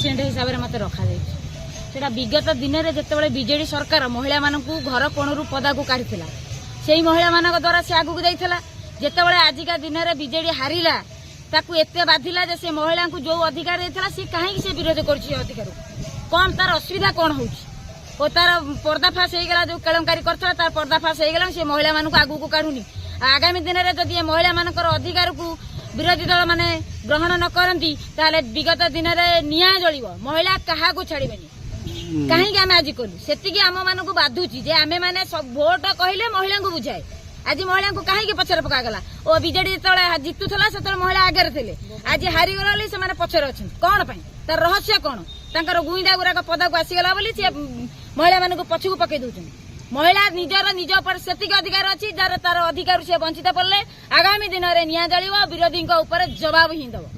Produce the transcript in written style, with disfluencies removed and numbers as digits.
President हिसाब से मत रखा सेटा विगत दिन में जिते बीजेडी सरकार महिला मानक घर कोणरू पदा को काढ़ी से महिला मान द्वारा से आगू जाइला जितेबाला आजिका दिन में बीजेडी हारिला ताकू एते बाधिला जे से महिला को जो अधिकार देता सी कहीं से विरोध कर कौन तार असुविधा कौन हो तार पर्दाफाश हो गला जो केलंकारी करता तार पर्दाफाश हो गला से महिला मानक आगू को काढ़ुनी आगामी दिन में जदि महिला मानकर अधिकार को विरोधी दल माने ग्रहण न करती ताले विगत दिन में निया जलिब महिला क्या छाड़बेनी कहीं आम आज कलु से आम मान बाधुची जे आमे माने सब भोट कहले महिला को बुझाए आज महिला को कहीं पछर पकागला और बीजेडी जो जितुला से महिला आगे थे आज हारीगला से पछर अच्छे कौन तार रहस्य कौन तर गुईंडा गुराक पदा को आसीगला महिला मान पछकू पकई दौरान महिला निजर निज पर से अधिकार अच्छी जार तार अधिकार से वंचित पड़े आगामी दिन में निया जलिब विरोधी जवाब ही दब।